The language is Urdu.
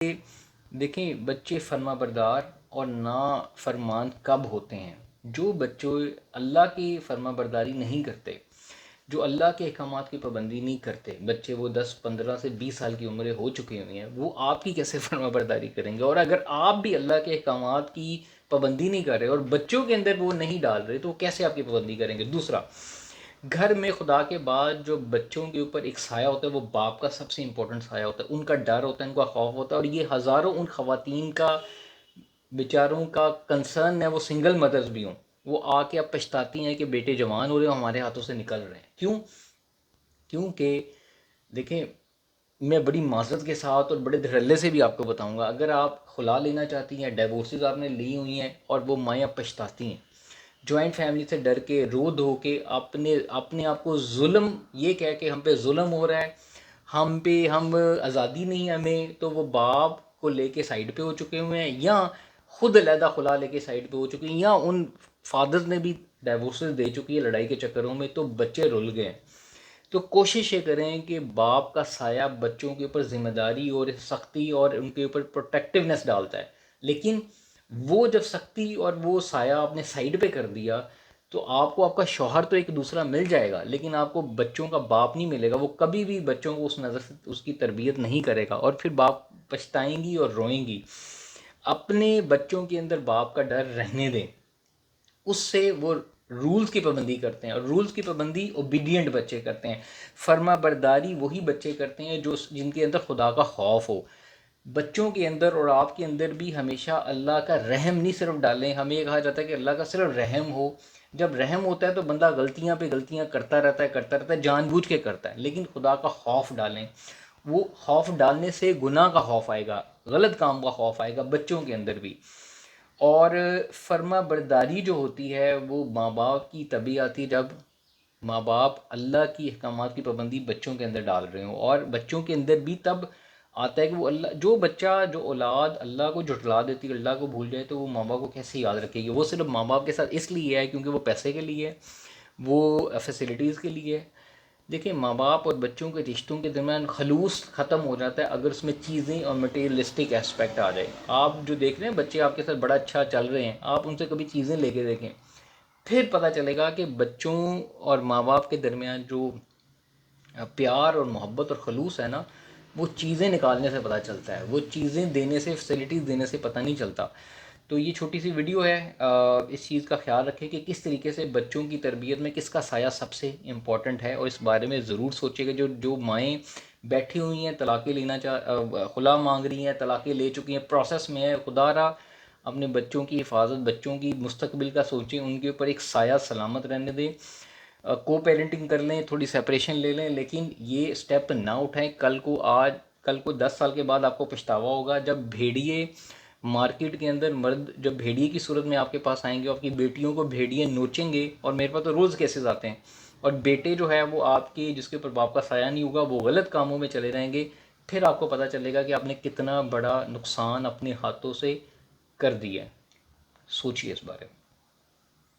دیکھیں بچے فرما بردار اور نا فرمان کب ہوتے ہیں؟ جو بچے اللہ کی فرما برداری نہیں کرتے، جو اللہ کے احکامات کی پابندی نہیں کرتے، بچے وہ 10 15 سے 20 سال کی عمریں ہو چکی ہوئی ہیں، وہ آپ کی کیسے فرما برداری کریں گے؟ اور اگر آپ بھی اللہ کے احکامات کی پابندی نہیں کر رہے اور بچوں کے اندر وہ نہیں ڈال رہے تو وہ کیسے آپ کی پابندی کریں گے؟ دوسرا، گھر میں خدا کے بعد جو بچوں کے اوپر ایک سایہ ہوتا ہے وہ باپ کا سب سے امپورٹنٹ سایہ ہوتا ہے، ان کا ڈر ہوتا ہے، ان کا خوف ہوتا ہے، اور یہ ہزاروں ان خواتین کا بیچاروں کا کنسرن ہے، وہ سنگل مدرز بھی ہوں، وہ آ کے اب پچھتاتی ہیں کہ بیٹے جوان ہو رہے ہیں ہمارے ہاتھوں سے نکل رہے ہیں۔ کیونکہ دیکھیں، میں بڑی معذرت کے ساتھ اور بڑے دھڑلے سے بھی آپ کو بتاؤں گا، اگر آپ خلا لینا چاہتی ہیں، ڈائیورسز آپ نے لی ہوئی ہیں اور وہ مائیں اب پچھتاتی ہیں، جوائنٹ فیملی سے ڈر کے رو دھو کے اپنے آپ کو ظلم یہ کہہ کے ہم پہ ظلم ہو رہا ہے، ہم آزادی نہیں ہمیں، تو وہ باپ کو لے کے سائڈ پہ ہو چکے ہوئے ہیں، یا خود علیحدہ خلا لے کے سائڈ پہ ہو چکے ہیں، یا ان فادرز نے بھی ڈائیورسز دے چکی ہے لڑائی کے چکروں میں، تو بچے رل گئے۔ تو کوشش یہ کریں کہ باپ کا سایہ بچوں کے اوپر ذمہ داری اور سختی اور ان کے اوپر پروٹیکٹیونیس ڈالتا ہے، لیکن وہ جب سختی اور وہ سایہ آپ نے سائڈ پہ کر دیا تو آپ کو آپ کا شوہر تو ایک دوسرا مل جائے گا، لیکن آپ کو بچوں کا باپ نہیں ملے گا، وہ کبھی بھی بچوں کو اس نظر سے اس کی تربیت نہیں کرے گا، اور پھر باپ پچھتائیں گی اور روئیں گی۔ اپنے بچوں کے اندر باپ کا ڈر رہنے دیں، اس سے وہ رولز کی پابندی کرتے ہیں، اور رولز کی پابندی اوبیڈینٹ بچے کرتے ہیں، فرما برداری وہی بچے کرتے ہیں جن کے اندر خدا کا خوف ہو۔ بچوں کے اندر اور آپ کے اندر بھی ہمیشہ اللہ کا رحم نہیں صرف ڈالیں، ہمیں یہ کہا جاتا ہے کہ اللہ کا صرف رحم ہو، جب رحم ہوتا ہے تو بندہ غلطیاں پہ غلطیاں کرتا رہتا ہے، جان بوجھ کے کرتا ہے، لیکن خدا کا خوف ڈالیں، وہ خوف ڈالنے سے گناہ کا خوف آئے گا، غلط کام کا خوف آئے گا بچوں کے اندر بھی۔ اور فرما برداری جو ہوتی ہے وہ ماں باپ کی تبھی آتی جب ماں باپ اللہ کی احکامات کی پابندی بچوں کے اندر ڈال رہے ہوں، اور بچوں کے اندر بھی تب آتا ہے کہ وہ اللہ، جو بچہ جو اولاد اللہ کو جھٹلا دیتی ہے، اللہ کو بھول جائے، تو وہ ماں باپ کو کیسے یاد رکھے گی؟ وہ صرف ماں باپ کے ساتھ اس لیے ہے کیونکہ وہ پیسے کے لیے ہے، وہ فیسلٹیز کے لیے ہے۔ دیکھیں، ماں باپ اور بچوں کے رشتوں کے درمیان خلوص ختم ہو جاتا ہے اگر اس میں چیزیں اور مٹیریلسٹک اسپیکٹ آ جائے۔ آپ جو دیکھ رہے ہیں بچے آپ کے ساتھ بڑا اچھا چل رہے ہیں، آپ ان سے کبھی چیزیں لے کے دیکھیں، پھر پتہ چلے گا کہ بچوں اور ماں باپ کے درمیان جو پیار اور محبت اور خلوص ہے نا، وہ چیزیں نکالنے سے پتہ چلتا ہے، وہ چیزیں دینے سے، فیسلٹیز دینے سے پتہ نہیں چلتا۔ تو یہ چھوٹی سی ویڈیو ہے، اس چیز کا خیال رکھیں کہ کس طریقے سے بچوں کی تربیت میں کس کا سایہ سب سے امپورٹنٹ ہے، اور اس بارے میں ضرور سوچے گا۔ جو مائیں بیٹھی ہوئی ہیں طلاقیں خلا مانگ رہی ہیں، طلاقیں لے چکی ہیں، پروسیس میں ہے، خدا را اپنے بچوں کی حفاظت، بچوں کی مستقبل کا سوچیں، ان کے اوپر ایک سایہ سلامت رہنے دیں، کو پیرنٹنگ کر لیں، تھوڑی سیپریشن لے لیں، لیکن یہ سٹیپ نہ اٹھائیں۔ کل کو 10 سال کے بعد آپ کو پچھتاوا ہوگا جب بھیڑیے مارکیٹ کے اندر، مرد جب بھیڑیے کی صورت میں آپ کے پاس آئیں گے، آپ کی بیٹیوں کو بھیڑیے نوچیں گے، اور میرے پاس تو روز کیسز آتے ہیں، اور بیٹے جو ہے وہ آپ کے جس کے اوپر باپ کا سایہ نہیں ہوگا وہ غلط کاموں میں چلے رہیں گے، پھر آپ کو پتہ چلے گا کہ آپ نے کتنا بڑا نقصان اپنے ہاتھوں سے کر دیا ہے۔ سوچیے اس بارے میں۔